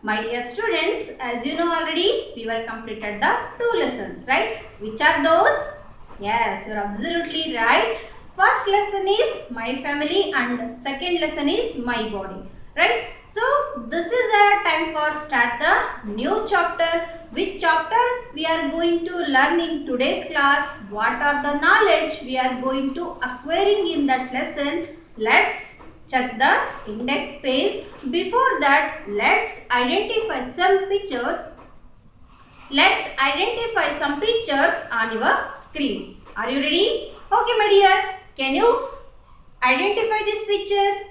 My dear students, as you know already, we were completed the 2 lessons, right? Which are those? Yes, you are absolutely right. First lesson is my family and second lesson is my body, right? So this is a time for start the new chapter. Which chapter we are going to learn in today's class? What are the knowledge we are going to acquiring in that lesson? Let's check the index page. Before that, let's identify some pictures. Let's identify some pictures on your screen. Are you ready? Okay, my dear. Can you identify this picture?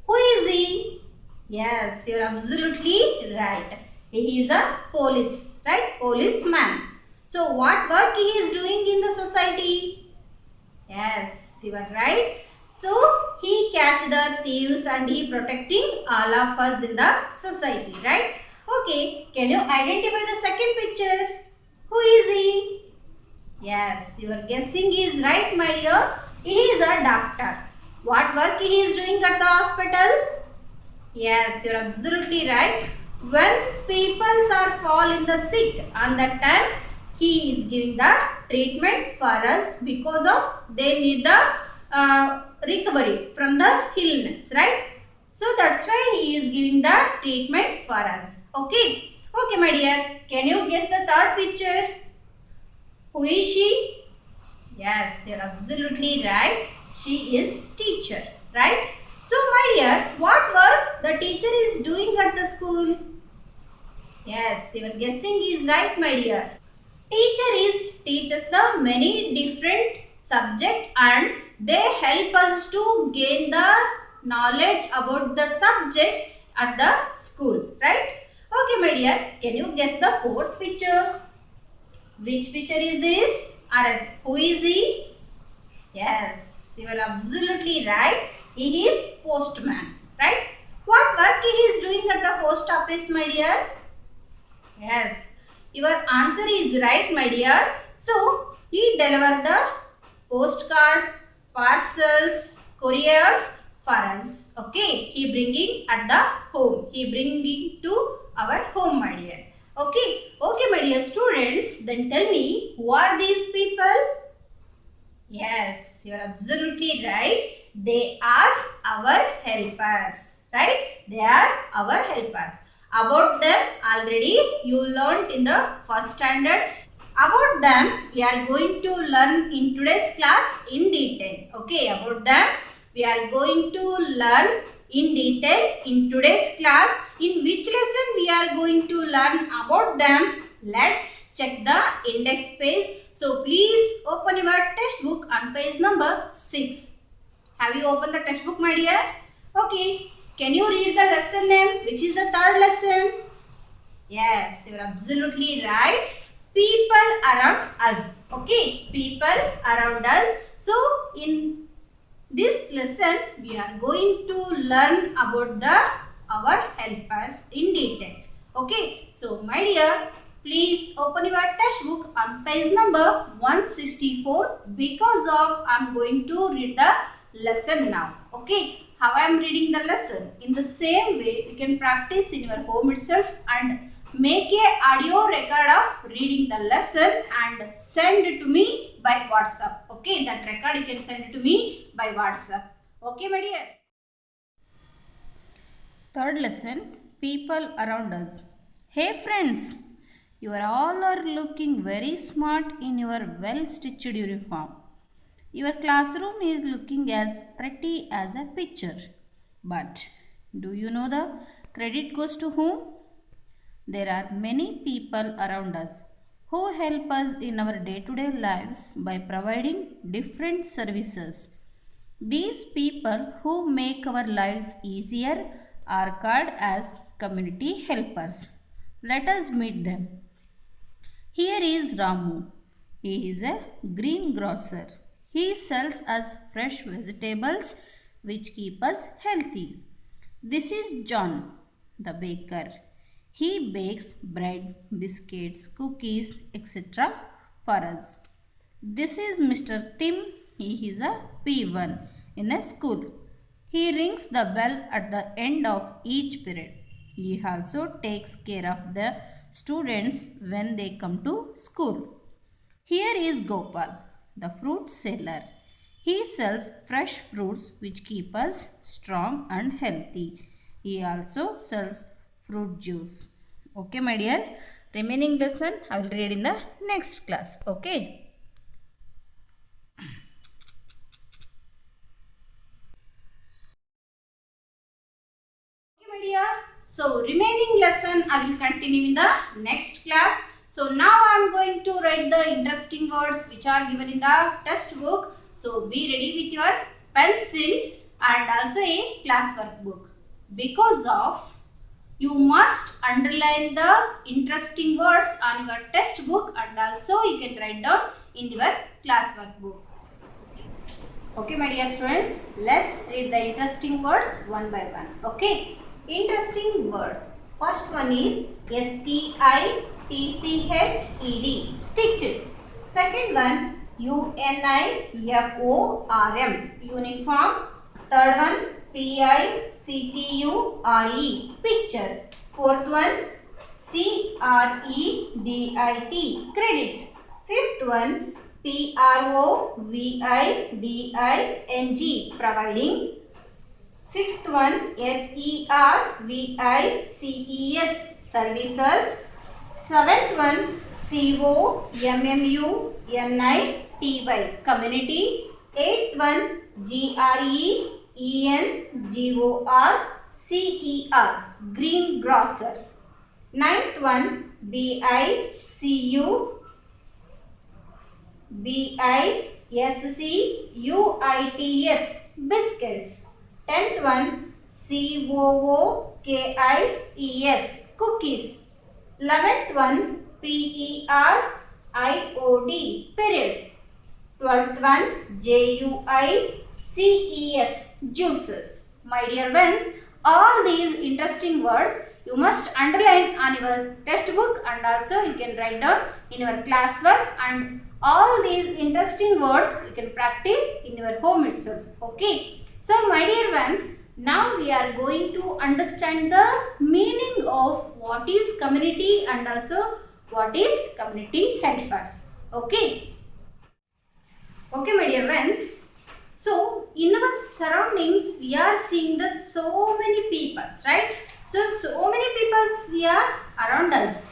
Who is he? Yes, you are absolutely right. He is a police, right? Policeman. So, what work he is doing in the society? Yes, you are right. So, he catch the thieves and he protecting all of us in the society, right? Okay, can you identify the second picture? Who is he? Yes, your guessing is right, my dear. He is a doctor. What work he is doing at the hospital? Yes, you are absolutely right. When people are fall in the sick, on that time he is giving the treatment for us because of they need the recovery from the illness, right? So that's why he is giving the treatment for us. Okay. Okay, my dear. Can you guess the third picture? Who is she? Yes, you're absolutely right. She is teacher, right? So, my dear, what work the teacher is doing at the school? Yes, your guessing is right, my dear. Teaches the many different subject and they help us to gain the knowledge about the subject at the school, right? Okay, my dear, can you guess the fourth picture? Which picture is this? RS. Who is he? Yes, you are absolutely right. He is postman, right? What work he is doing at the post office, my dear? Yes, your answer is right, my dear. So, he deliver the postcard, parcels, couriers for us. Okay, he bringing at the home. He bringing to our home, my dear. Okay, okay, my dear students. Then tell me, who are these people? Yes, you are absolutely right. They are our helpers, right? They are our helpers. About them already you learned in the first standard. About them we are going to learn in today's class in detail. Okay, about them we are going to learn in detail in today's class. In which lesson we are going to learn about them? Let's check the index page. So please open your textbook on page number 6. Have you opened the textbook, my dear? Okay. Can you read the lesson name? Which is the third lesson? Yes, you are absolutely right. People around us. Okay. People around us. So in this lesson, we are going to learn about our helpers in detail. Okay. So my dear, please open your textbook on page number 164 because of I am going to read the lesson now. Okay. How I am reading the lesson. In the same way, you can practice in your home itself and make a audio record of reading the lesson and send it to me by WhatsApp. Okay. That record you can send it to me by WhatsApp. Okay, my dear. Third lesson, people around us. Hey friends, you all are looking very smart in your well-stitched uniform. Your classroom is looking as pretty as a picture. But do you know the credit goes to whom? There are many people around us who help us in our day-to-day lives by providing different services. These people who make our lives easier are called as community helpers. Let us meet them. Here is Ramu. He is a greengrocer. He sells us fresh vegetables which keep us healthy. This is John, the baker. He bakes bread, biscuits, cookies, etc. for us. This is Mr. Tim. He is a P1 in a school. He rings the bell at the end of each period. He also takes care of the students when they come to school. Here is Gopal, the fruit seller. He sells fresh fruits which keep us strong and healthy. He also sells fruit juice. Okay, my dear. Remaining lesson I will read in the next class. Okay. Okay, my dear. So, remaining lesson I will continue in the next class. So, now I am going to write the interesting words which are given in the textbook. So, be ready with your pencil and also a class workbook. Because of you must underline the interesting words on your textbook and also you can write down in your class workbook. Okay, my dear students, let's read the interesting words one by one. Okay, interesting words. First one is stitched, stitched. Second one uniform, uniform. Third one picture, picture. Fourth one credit, credit. Fifth one providing, providing. Sixth one services, services. Seventh one community, community. Eighth one green grocer. Ninth one biscuits. 10th one cookies. 11th one period. 12th one juices. My dear friends, all these interesting words you must underline on your textbook and also you can write down in your classwork, and all these interesting words you can practice in your home itself. Okay. So my dear ones, now we are going to understand the meaning of what is community and also what is community helpers. Okay. Okay, my dear ones. So in our surroundings we are seeing the so many peoples, right? So many peoples we are around us.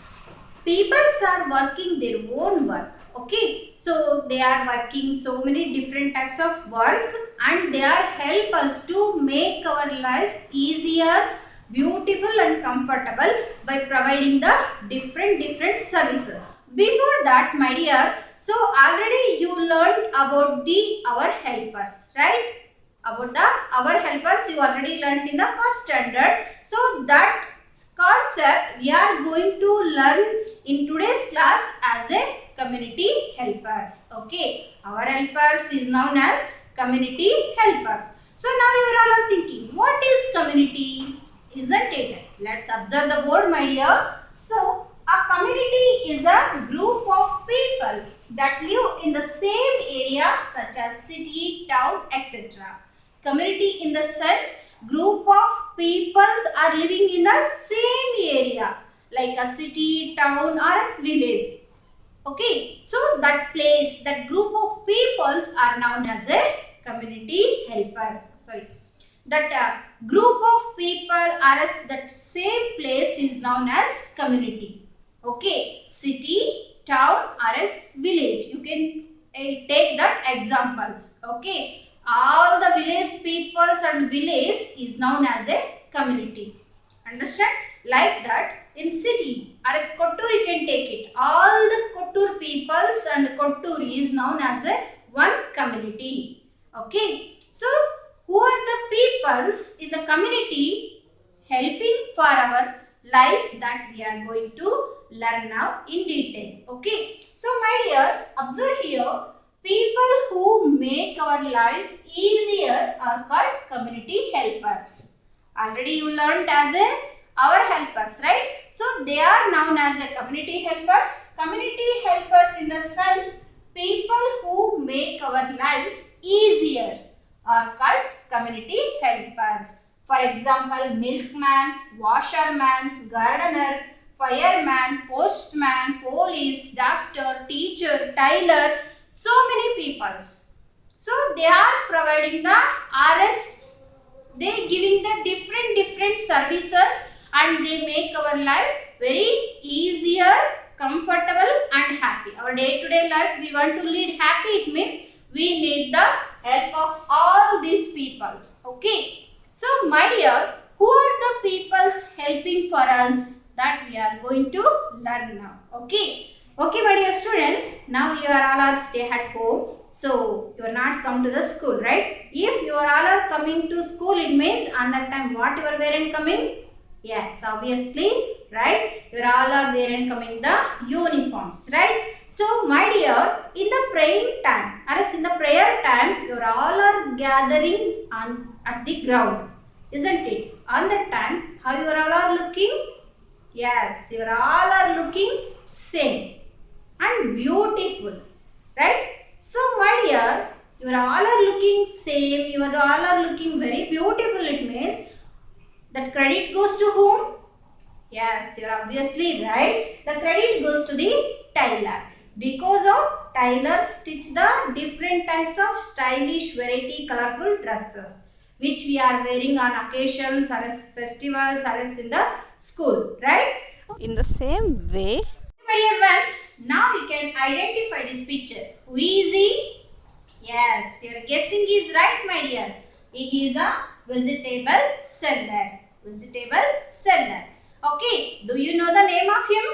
Peoples are working their own work. Okay, so they are working so many different types of work and they are help us to make our lives easier, beautiful and comfortable by providing the different services. Before that, my dear, so already you learned about the our helpers, right? About the our helpers you already learned in the first standard. So that concept we are going to learn in today's class as a community helpers. Okay, our helpers is known as community helpers. So now you all are thinking, what is community? Isn't it? Let's observe the word, my dear. So a community is a group of people that live in the same area such as city, town, etc. Community in the sense group of peoples are living in the same area like a city, town or a village. Okay, so that place, that group of peoples are known as a community helpers. Sorry, that group of people are as that same place is known as community. Okay, city, town or as village. You can take that examples. Okay, all the village peoples and village is known as a community. Understand? Like that in city or as Kottur you can take it. All the Kottur peoples and Kottur is known as a one community. Okay. So who are the peoples in the community helping for our life that we are going to learn now in detail. Okay. So my dear, observe here, people who make our lives easier are called community helpers. Already you learned as a our helpers, right? So they are known as a community helpers. Community helpers in the sense people who make our lives easier are called community helpers. For example, milkman, washerman, gardener, fireman, postman, police, doctor, teacher, tailor, so many peoples. So they are providing the RS, they giving the different services and they make our life very easier, comfortable and happy. Our day-to-day life we want to lead happy, it means we need the help of all these peoples. Okay. So my dear, who are the peoples helping for us that we are going to learn now. Okay. Okay my dear students, now you are all stay at home. So you are not come to the school, right? If you are all are coming to school, it means on that time what your parent coming? Yes, obviously, right? You are all are wearing coming the uniforms, right? So my dear, in the praying time, or else in the prayer time, you are all are gathering on at the ground, isn't it? On that time, how you are all are looking? Yes, you are all are looking same and beautiful, right? So my dear, you are all are looking same, you are all are looking very beautiful, it means that credit goes to whom? Yes, you are obviously right. The credit goes to the tailor. Because of tailor stitch the different types of stylish, variety, colorful dresses which we are wearing on occasions or as festivals or as in the school, right? In the same way, My dear ones, now you can identify this picture. Who is he? Yes, your guessing is right, my dear. He is a vegetable seller. Vegetable seller. Okay, do you know the name of him?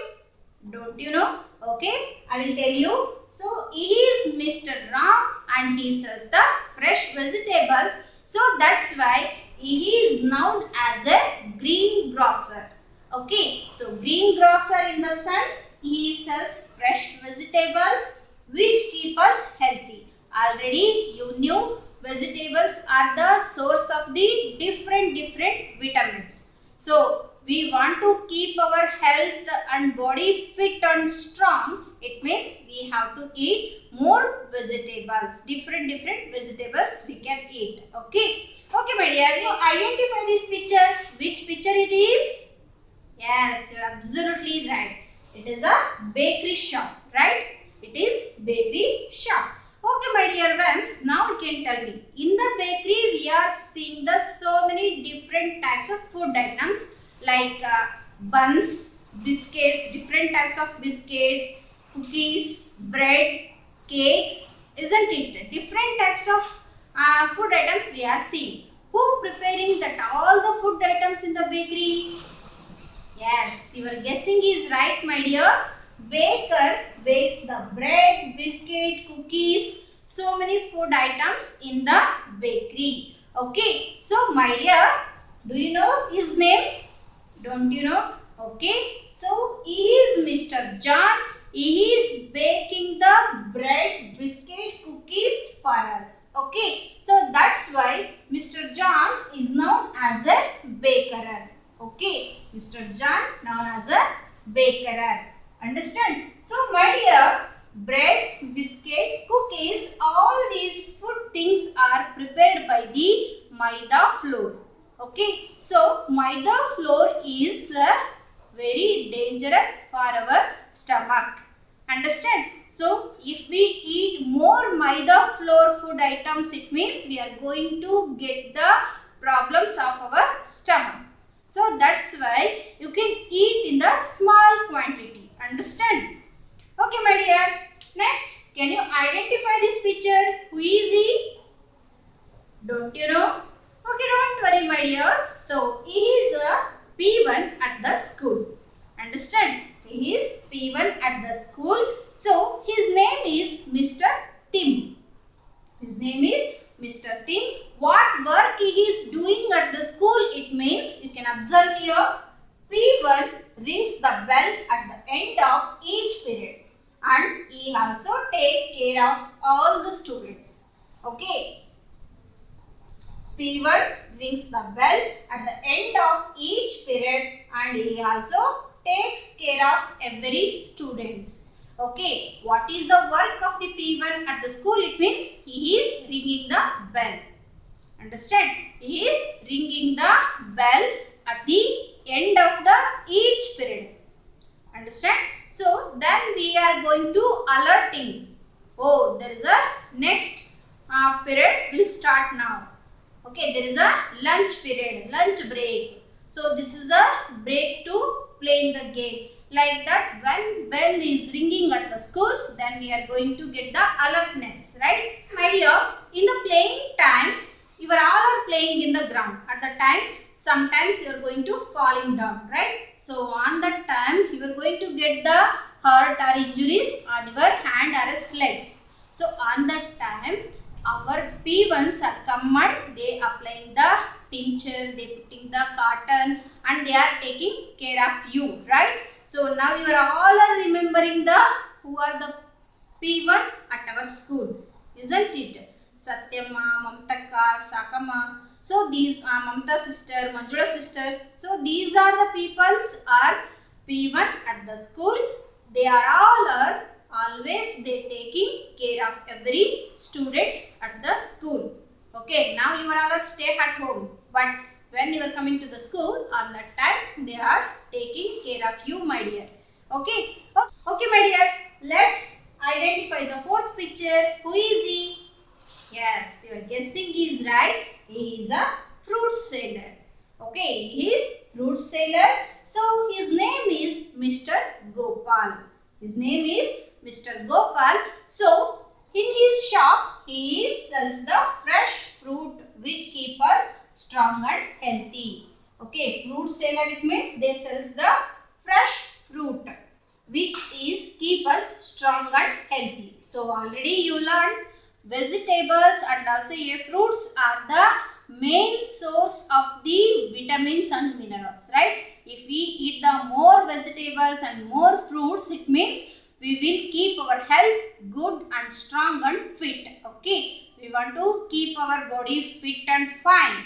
Don't you know? Okay, I will tell you. So, he is Mr. Ram and he sells the fresh vegetables. So, that's why he is known as a greengrocer. Okay, so greengrocer in the sense he sells fresh vegetables which keep us healthy. Already you knew vegetables are the source of the different vitamins. So we want to keep our health and body fit and strong. It means we have to eat more vegetables. Different vegetables we can eat. Okay. Okay my dear, you identify this picture. Which picture it is? Yes, you are absolutely right. It is a bakery shop, right? It is bakery shop. Okay, my dear ones, now you can tell me. In the bakery, we are seeing the so many different types of food items like buns, biscuits, different types of biscuits, cookies, bread, cakes, isn't it? Different types of food items we are seeing. Who preparing that all the food items in the bakery? Yes, your guessing is right, my dear. Baker bakes the bread, biscuit, cookies, so many food items in the bakery. Okay, so my dear, do you know his name? Don't you know? Okay, so he is Mr. John. He is baking the bread, biscuit, cookies for us. Okay, so that's why Mr. John is known as a baker. Okay, Mr. John known as a baker. Understand? So my dear, bread, biscuit, cookies, all these food things are prepared by the maida flour. Okay, so maida flour is very dangerous for our stomach. Understand? So if we eat more maida flour food items, it means we are going to get the problems of our stomach. So that's why you can eat in the small quantity. Understand? Okay, my dear. Next, can you identify this picture? Who is he? Don't you know? Okay, don't worry, my dear. So, he is a P1 at the school. Understand? He is P1 at the school. So, his name is Mr. Tim. His name is Mr. Tim. What work he is doing at the school? It means, you can observe here, P1 rings the bell at the end of each period. And he also take care of all the students. Okay. P1 rings the bell at the end of each period and he also takes care of every students. Okay, what is the work of the P1 at the school? It means he is ringing the bell. Understand? He is ringing the bell at the end of the each period. Understand? So then we are going to alerting. Oh, there is a next period will start now. Okay, there is a lunch period, lunch break. So this is a break to play in the game. Like that, when bell is ringing at the school, then we are going to get the alertness, right? My dear, in the playing time, you are all are playing in the ground. At the time, sometimes you are going to falling down, right? So on that time, you are going to get the hurt or injuries on your hand or legs. So on that time, our P1s are come and they applying the tincture, they putting the cotton and they are taking care of you, right? So now you are all are remembering the who are the P1 at our school, isn't it? Satyama, Mamtaka, Sakama. So these are Mamta sister, Manjula sister. So these are the peoples are P1 at the school. They are all are always they taking care of every student at the school. Okay, now you are all stay at home. But when you are coming to the school, on that time they are taking care of you, my dear. Okay, okay, my dear. Let's identify the fourth picture. Who is he? Yes, your guessing is right. He is a fruit seller. Okay, he is fruit seller. So his name is Mr. Gopal. His name is Mr. Gopal. So in his shop, he sells the fresh fruit which keep us strong and healthy. Okay, fruit seller it means they sells the fresh fruit which is keep us strong and healthy. So already you learned vegetables and also fruits are the main source of the vitamins and minerals, right? If we eat the more vegetables and more fruits, it means we will keep our health good and strong and fit. Okay, we want to keep our body fit and fine.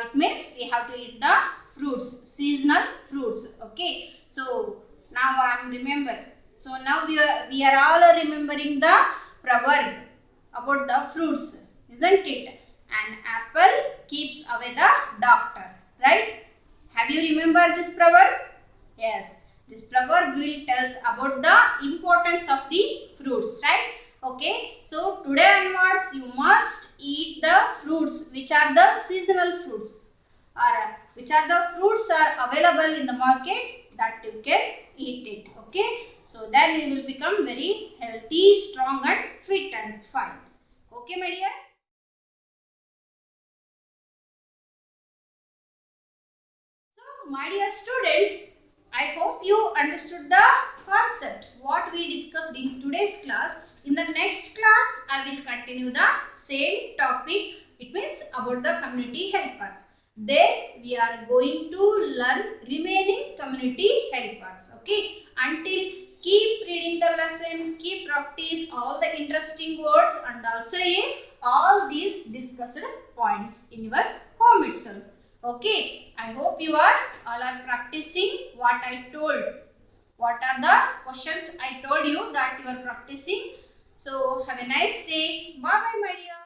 It means we have to eat the fruits, seasonal fruits. Okay, so now I am remember. So now we are all remembering the proverb about the fruits, isn't it? An apple keeps away the doctor, right? Have you remembered this proverb? Yes, this proverb will tell us about the importance of the fruits, right? Okay, so today onwards you must eat the fruits which are the seasonal fruits or which are the fruits are available in the market that you can eat it. Okay, so then we will become very healthy, strong and fit and fine. Okay, my dear. So, my dear students, I hope you understood the concept what we discussed in today's class. In the next class, I will continue the same topic. It means about the community helpers. There we are going to learn remaining community helpers. Okay. Until keep reading the lesson, keep practice all the interesting words and also all these discussed points in your home itself. Okay. I hope you are all are practicing what I told. What are the questions I told you that you are practicing. So have a nice day. Bye bye, my dear.